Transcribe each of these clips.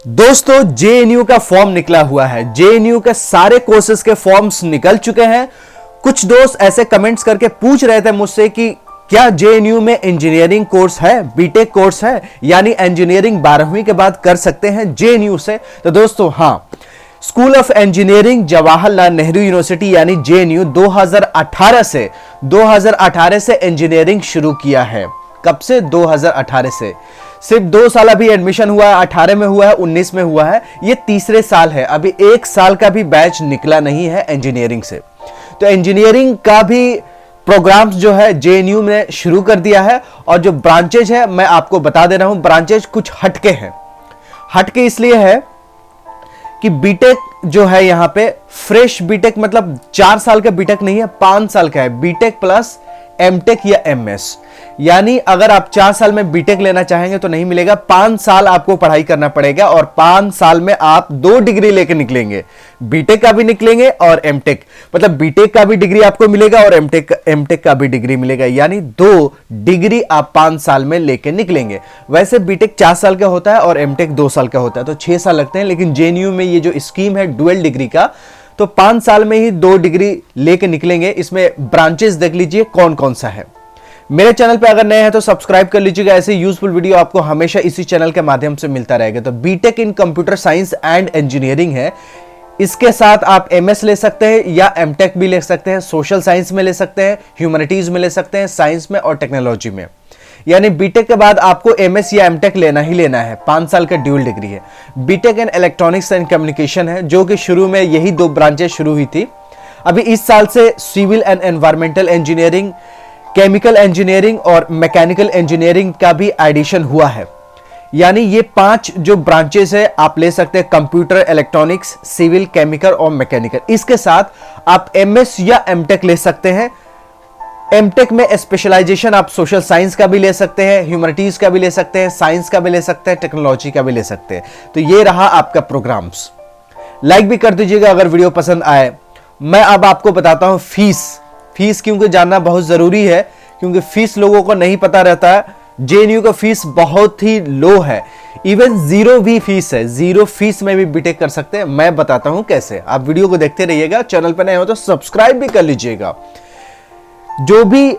दोस्तों जेएनयू का फॉर्म निकला हुआ है। जेएनयू के सारे कोर्सेज के फॉर्म्स निकल चुके हैं। कुछ दोस्त ऐसे कमेंट्स करके पूछ रहे थे मुझसे कि क्या जेएनयू में इंजीनियरिंग कोर्स है, बीटेक कोर्स है, यानी इंजीनियरिंग 12वीं के बाद कर सकते हैं जेएनयू से। तो दोस्तों हाँ, school of engineering Jawaharlal Nehru university यानी जेएनयू 2018 से इंजीनियरिंग शुरू किया है। कब से? 2018 से। सिर्फ 2 साल अभी एडमिशन हुआ है, 18 में हुआ है, 19 में हुआ है, ये तीसरे साल है। अभी 1 साल का भी बैच निकला नहीं है इंजीनियरिंग से। तो इंजीनियरिंग का भी प्रोग्राम्स जो है जेएनयू में शुरू कर दिया है। और जो ब्रांचेज है मैं आपको बता दे रहा हूं, ब्रांचेज कुछ हटके हैं। हटके इसलिए है कि बीटेक जो है यहां पे फ्रेश बीटेक, मतलब 4 साल का बीटेक नहीं है, 5 साल का है। बीटेक प्लस एमटेक या एमएस, यानी अगर आप 4 साल में बीटेक लेना चाहेंगे तो नहीं मिलेगा, 5 साल आपको पढ़ाई करना पड़ेगा। और 5 साल में आप 2 डिग्री लेकर निकलेंगे, बीटेक का भी निकलेंगे और एमटेक, मतलब बीटेक का भी डिग्री आपको मिलेगा और एमटेक का भी डिग्री मिलेगा, यानी 2 डिग्री आप 5 साल में लेकर निकलेंगे। वैसे बीटेक 4 साल का होता है और एमटेक 2 साल का होता है, तो 6 साल लगते हैं। लेकिन जेएनयू में ये जो स्कीम है डुअल डिग्री का, तो 5 साल में ही 2 डिग्री लेके निकलेंगे। इसमें ब्रांचेस देख लीजिए कौन कौन सा है। मेरे चैनल पे अगर नए हैं तो सब्सक्राइब कर लीजिएगा, ऐसे यूजफुल वीडियो आपको हमेशा इसी चैनल के माध्यम से मिलता रहेगा। तो BTech in computer science and engineering है। इसके साथ आप एमएस ले सकते हैं या एमटेक भी ले सकते हैं, सोशल साइंस में ले सकते हैं, ह्यूमैनिटीज में ले सकते हैं, साइंस में और टेक्नोलॉजी में। यानी बीटेक के बाद आपको एमएस या एमटेक लेना ही लेना है। 5 साल का ड्यूल डिग्री है। BTech in electronics and communication है, जो कि शुरू में यही 2 ब्रांचेस शुरू हुई थी। अभी इस साल से civil and environmental engineering, chemical engineering और मैकेनिकल इंजीनियरिंग का भी एडिशन हुआ है। यानी ये 5 जो ब्रांचेस है आप ले सकते हैं, कंप्यूटर, इलेक्ट्रॉनिक्स, सिविल, केमिकल और मैकेनिकल। इसके साथ आप एमएस या एमटेक ले सकते हैं। एमटेक में स्पेशलाइजेशन आप सोशल साइंस का भी ले सकते हैं, ह्यूमैनिटीज का भी ले सकते हैं, साइंस का भी ले सकते हैं, टेक्नोलॉजी का भी ले सकते हैं। तो ये रहा आपका प्रोग्राम्स। लाइक भी कर दीजिएगा अगर वीडियो पसंद आए। मैं अब आपको बताता हूं फीस क्योंकि जानना बहुत जरूरी है, क्योंकि फीस लोगों को नहीं पता रहता है। जेएनयू का फीस बहुत ही लो है, इवन 0 भी फीस है। 0 फीस में भी बीटेक कर सकते हैं। मैं बताता हूं कैसे। आप वीडियो को देखते रहिएगा, चैनल पर नए हो तो सब्सक्राइब भी कर लीजिएगा। जो भी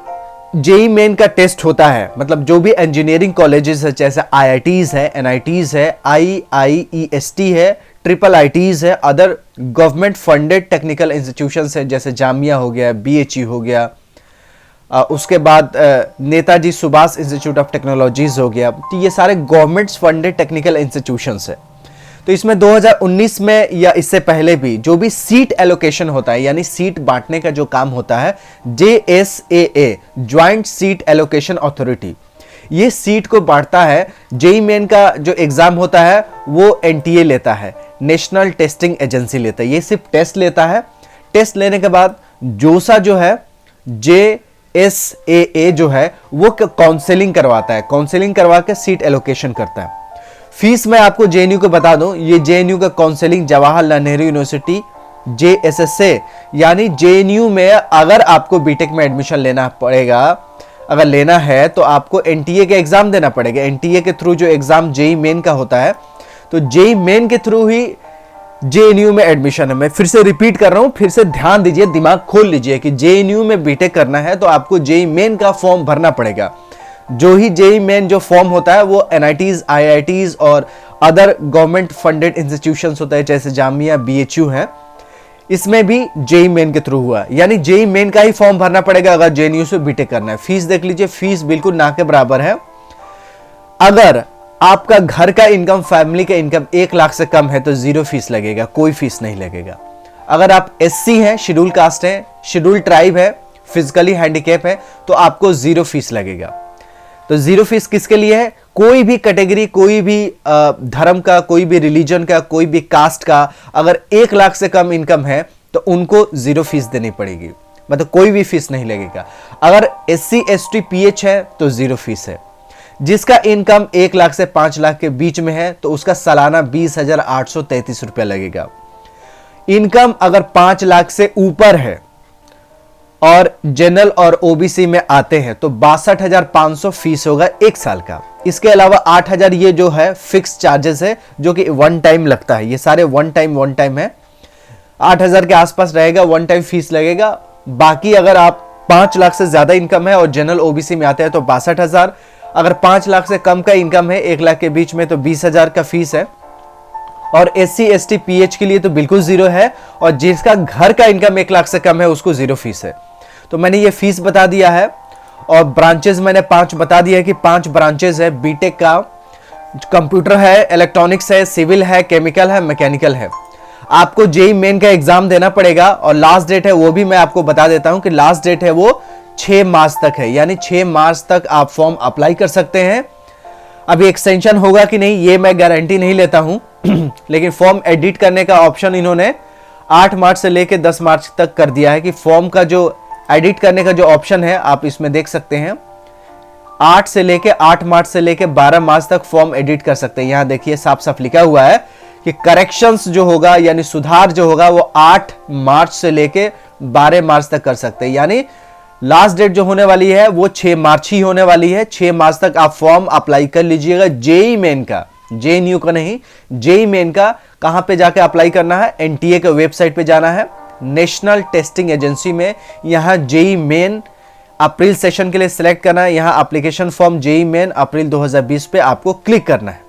जेई मेन का टेस्ट होता है, मतलब जो भी इंजीनियरिंग कॉलेजेस है, जैसे आईआईटीज है, एनआईटीज है, आईआईईएसटी है, ट्रिपल आईटीज है, other government funded technical institutions है, जैसे जामिया हो गया, बीएचयू हो गया, उसके बाद Netaji Subhash institute of technologies हो गया। तो ये सारे गवर्नमेंट फंडेड टेक्निकल इंस्टीट्यूशंस है। तो इसमें 2019 में या इससे पहले भी जो भी सीट एलोकेशन होता है, यानी सीट बांटने का जो काम होता है, JSAA joint seat allocation authority, ये सीट को बांटता है। जेई मेन का जो एग्जाम होता है वो एनटीए लेता है, नेशनल टेस्टिंग एजेंसी लेता है। ये सिर्फ टेस्ट लेता है। टेस्ट लेने के बाद जोसा जो है, JSAA जो है, वो काउंसलिंग करवाता है। काउंसलिंग करवा के सीट एलोकेशन करता है। फीस मैं आपको जेएनयू को बता दूं, ये जेएनयू का counselling Jawaharlal Nehru university JSSA, यानी जेएनयू में अगर आपको बीटेक में एडमिशन लेना पड़ेगा, अगर लेना है तो आपको एनटीए का एग्जाम देना पड़ेगा। एनटीए के थ्रू जो एग्जाम जेई मेन का होता है, तो जेई मेन के थ्रू ही जेएनयू में एडमिशन है। मैं फिर से रिपीट कर रहा हूं, फिर से ध्यान दीजिए, दिमाग खोल लीजिए कि जेएनयू में बीटेक करना है तो आपको जेई मेन का फॉर्म भरना पड़ेगा। जो ही जेई मेन जो फॉर्म होता है वो एनआईटीज, आईआईटीज और अदर गवर्नमेंट फंडेड इंस्टीट्यूशंस होते हैं, जैसे जामिया, बीएचयू है, इसमें भी जेई मेन के थ्रू हुआ। यानी जेई मेन का ही फॉर्म भरना पड़ेगा अगर जेएनयू से बीटेक करना है। फीस देख लीजिए, फीस बिल्कुल ना के बराबर है। अगर आपका घर का इनकम, फैमिली का इनकम 1 लाख से कम है तो 0 फीस लगेगा, कोई फीस नहीं लगेगा। अगर आप एससी हैं, शेड्यूल कास्ट है, शेड्यूल ट्राइब है, फिजिकली हैंडीकैप है, तो आपको 0 फीस लगेगा। तो 0 फीस किसके लिए है? कोई भी कैटेगरी, कोई भी धर्म का, कोई भी रिलीजन का, कोई भी कास्ट का, अगर 1 लाख से कम इनकम है तो उनको 0 फीस देनी पड़ेगी, मतलब कोई भी फीस नहीं लगेगा। अगर SC ST PH है तो 0 फीस है। जिसका इनकम 1 लाख से 5 लाख के बीच में है तो उसका सालाना 20,833 रुपया लगेगा। इनकम अगर 5 लाख से ऊपर है और जनरल और ओबीसी में आते हैं तो 62,500 फीस होगा 1 साल का। इसके अलावा 8,000 ये जो है फिक्स चार्जेस है जो कि वन टाइम लगता है, ये सारे वन टाइम है। 8,000 के आसपास रहेगा, वन टाइम फीस लगेगा। बाकी अगर आप 5 लाख से ज्यादा इनकम है और जनरल ओबीसी में आते हैं तो 62,000, अगर 5 लाख से कम का इनकम है 1 लाख के बीच में तो 20,000 का फीस है। और SC ST PH के लिए तो बिल्कुल जीरो है, और जिसका घर का इनकम 1 लाख से कम है उसको जीरो फीस है। तो मैंने ये फीस बता दिया है, और ब्रांचेस मैंने 5 बता दिया है कि 5 ब्रांचेस है। बीटेक का कंप्यूटर है, इलेक्ट्रॉनिक्स है, सिविल है, केमिकल है, मैकेनिकल है। आपको जेई मेन का एग्जाम देना पड़ेगा, और लास्ट डेट है वो भी मैं आपको बता देता हूं कि लास्ट डेट है वो 6 मार्च तक है, यानी 6 मार्च तक आप फॉर्म अप्लाई कर सकते हैं। अभी एक्सटेंशन होगा कि नहीं ये मैं गारंटी नहीं लेता हूं लेकिन फॉर्म एडिट करने का ऑप्शन इन्होंने 8 मार्च से लेकर 10 मार्च तक कर दिया है कि फॉर्म का जो एडिट करने का जो ऑप्शन है आप इसमें देख सकते हैं। 8 मार्च से लेकर 12 मार्च तक फॉर्म एडिट कर सकते हैं। यहां देखिए साफ साफ लिखा हुआ है कि करेक्शंस जो होगा यानी सुधार जो होगा वो 8 मार्च से लेकर 12 मार्च तक कर सकते हैं, यानी लास्ट डेट जो होने वाली है वो 6 मार्च ही होने वाली है। 6 मार्च तक आप फॉर्म अप्लाई कर लीजिएगा जेई मेन का, जेएनयू का नहीं, जेई मेन का। कहां पे जाके अप्लाई करना है? एनटीए के वेबसाइट पे जाना है, नेशनल टेस्टिंग एजेंसी में। यहां जेई मेन अप्रैल सेशन के लिए सिलेक्ट करना है, यहां एप्लीकेशन फॉर्म जेई मेन अप्रैल 2020 पे आपको क्लिक करना है।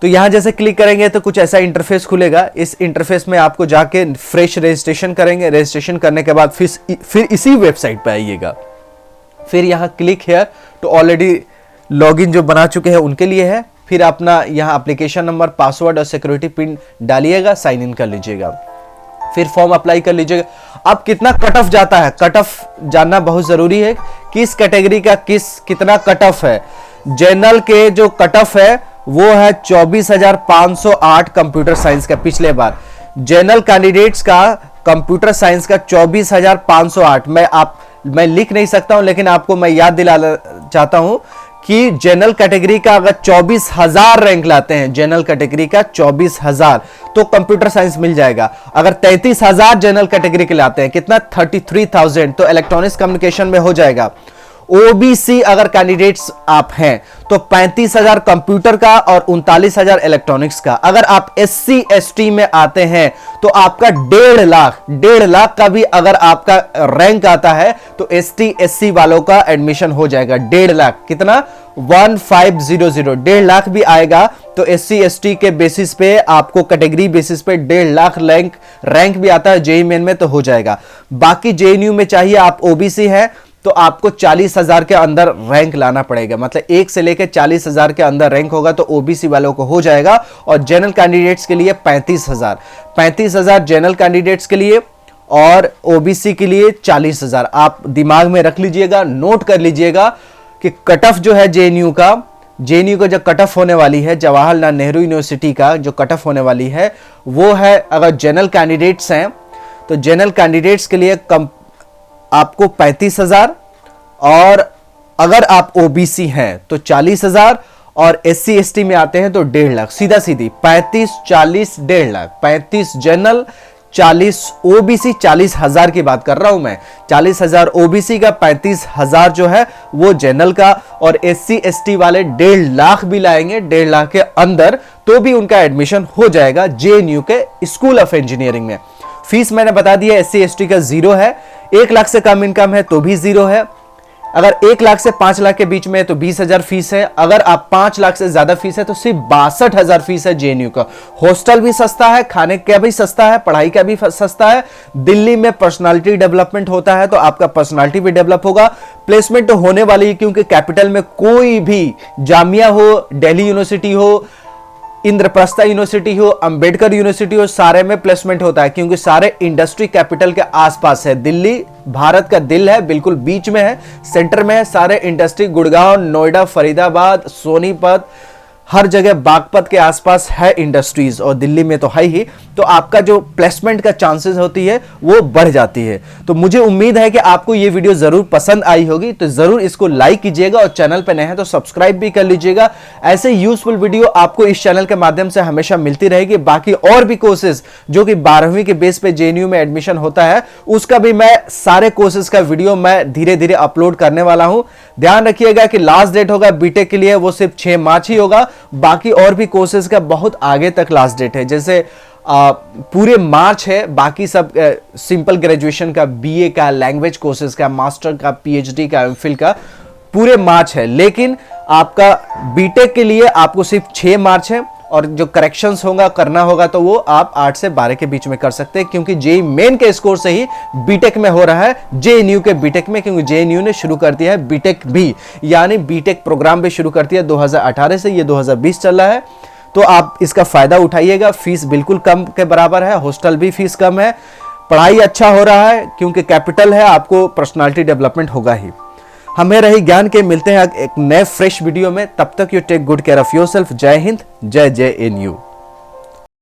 तो यहां जैसे क्लिक करेंगे तो कुछ ऐसा इंटरफेस खुलेगा। इस इंटरफेस में आपको जाके फ्रेश रजिस्ट्रेशन करेंगे। रजिस्ट्रेशन करने के बाद फिर इसी वेबसाइट पे आइएगा। फिर यहां क्लिक हियर तो ऑलरेडी लॉगिन जो बना चुके हैं उनके लिए है। फिर अपना यहां एप्लीकेशन नंबर, पासवर्ड और सिक्योरिटी पिन डालिएगा, साइन इन कर लीजिएगा, फिर फॉर्म अप्लाई कर लीजिएगा। अब कितना कट ऑफ जाता है, कट ऑफ जानना बहुत जरूरी है। किस कैटेगरी का कितना कट ऑफ है। जनरल के जो कट ऑफ है वो है 24,508 कंप्यूटर साइंस का। पिछले बार जनरल कैंडिडेट्स का कंप्यूटर साइंस का 24,508। मैं लिख नहीं सकता हूं लेकिन आपको मैं याद दिलाना चाहता हूं कि जनरल कैटेगरी का अगर 24,000 रैंक लाते हैं, जनरल कैटेगरी का 24,000 तो कंप्यूटर साइंस मिल जाएगा। अगर 33,000 जनरल कैटेगरी के लाते हैं, कितना 33,000, तो इलेक्ट्रॉनिक्स कम्युनिकेशन में हो जाएगा। ओबीसी अगर कैंडिडेट्स आप हैं तो 35,000 कंप्यूटर का और 39,000 इलेक्ट्रॉनिक्स का। अगर आप SC ST में आते हैं तो आपका 1.5 लाख का भी अगर आपका रैंक आता है तो ST SC वालों का एडमिशन हो जाएगा। 1.5 लाख, कितना 1500, 1.5 लाख भी आएगा तो SC ST के बेसिस पे आपको कैटेगरी बेसिस पे 1.5 लाख रैंक भी आता है जेईई मेन में तो हो जाएगा। बाकी जेएनयू में चाहिए आप ओबीसी है तो आपको 40,000 के अंदर रैंक लाना पड़ेगा, मतलब 1 से लेकर 40,000 के अंदर रैंक होगा तो ओबीसी वालों को हो जाएगा। और जनरल कैंडिडेट्स के लिए 35,000 जनरल कैंडिडेट्स के लिए और ओबीसी के लिए 40,000। आप दिमाग में रख लीजिएगा, नोट कर लीजिएगा कि कट ऑफ जो है जेएनयू का जो कट ऑफ होने वाली है जवाहरलाल नेहरू यूनिवर्सिटी का जो कट ऑफ होने वाली है वो है, अगर जनरल कैंडिडेट्स हैं तो जनरल कैंडिडेट्स के लिए आपको 35,000, और अगर आप ओबीसी हैं तो 40,000, और SC ST में आते हैं तो 1.5 लाख। सीधा सीधी 35, 40, 1.5 लाख। 35 जनरल, 40 ओबीसी, 40,000 की बात कर रहा हूं मैं। 40,000 ओबीसी का, 35,000 जो है वो जनरल का, और SC ST वाले 1.5 लाख भी लाएंगे 1.5 लाख के अंदर तो भी उनका एडमिशन हो जाएगा जेएनयू के स्कूल ऑफ इंजीनियरिंग में। फीस मैंने बता दिया SC ST का 0 है, 1 लाख से कम इनकम है तो भी 0 है। अगर 1 लाख से 5 लाख के बीच में है तो 20,000 फीस है। अगर आप 5 लाख से ज्यादा फीस है तो सिर्फ 62,000 फीस है जेएनयू का। हॉस्टल भी सस्ता है, खाने का भी सस्ता है, पढ़ाई का भी सस्ता है। दिल्ली में पर्सनालिटी डेवलपमेंट होता है तो आपका पर्सनालिटी भी डेवलप होगा। प्लेसमेंट तो होने वाली है क्योंकि कैपिटल में कोई भी जामिया हो, दिल्ली यूनिवर्सिटी हो, इंद्रप्रस्थ यूनिवर्सिटी हो, अंबेडकर यूनिवर्सिटी हो, सारे में प्लेसमेंट होता है क्योंकि सारे इंडस्ट्री कैपिटल के आसपास है। दिल्ली भारत का दिल है, बिल्कुल बीच में है, सेंटर में है। सारे इंडस्ट्री गुड़गांव, नोएडा, फरीदाबाद, सोनीपत, हर जगह बागपत के आसपास है इंडस्ट्रीज और दिल्ली में तो है ही, तो आपका जो प्लेसमेंट का चांसेस होती है वो बढ़ जाती है। तो मुझे उम्मीद है कि आपको ये वीडियो जरूर पसंद आई होगी, तो जरूर इसको लाइक कीजिएगा और चैनल पे नए हैं तो सब्सक्राइब भी कर लीजिएगा। ऐसे यूजफुल वीडियो आपको इस चैनल के माध्यम से हमेशा मिलती रहेगी। बाकी और भी कोर्सेज जो कि 12वीं के बेस पे जेएनयू में एडमिशन होता है, उसका भी मैं सारे कोर्सेज का वीडियो मैं धीरे धीरे अपलोड करने वाला हूं। ध्यान रखिएगा कि लास्ट डेट होगा बीटेक के लिए वो सिर्फ 6 मार्च ही होगा। बाकी और भी कोर्सेज का बहुत आगे तक लास्ट डेट है, जैसे पूरे मार्च है। बाकी सब सिंपल ग्रेजुएशन का, बीए का, लैंग्वेज कोर्सेज का, मास्टर का, पीएचडी का, एमफिल का पूरे मार्च है। लेकिन आपका बीटेक के लिए आपको सिर्फ 6 मार्च है और जो करेक्शंस होगा करना होगा तो वो आप 8 से 12 के बीच में कर सकते हैं, क्योंकि जेईई मेन के स्कोर से ही बीटेक में हो रहा है, जेएनयू के बीटेक में, क्योंकि जेएनयू ने शुरू कर दिया है बीटेक भी, यानी बीटेक प्रोग्राम भी शुरू कर दिया 2018 से, ये 2020 चल रहा है। तो आप इसका फायदा उठाइएगा। फीस बिल्कुल कम के बराबर है, हॉस्टल भी फीस कम है, पढ़ाई अच्छा हो रहा है क्योंकि कैपिटल है, आपको पर्सनालिटी डेवलपमेंट होगा ही। हमें रही ज्ञान के, मिलते हैं एक नए फ्रेश वीडियो में। तब तक you take good care of yourself. जय हिंद, जय जय एनयू।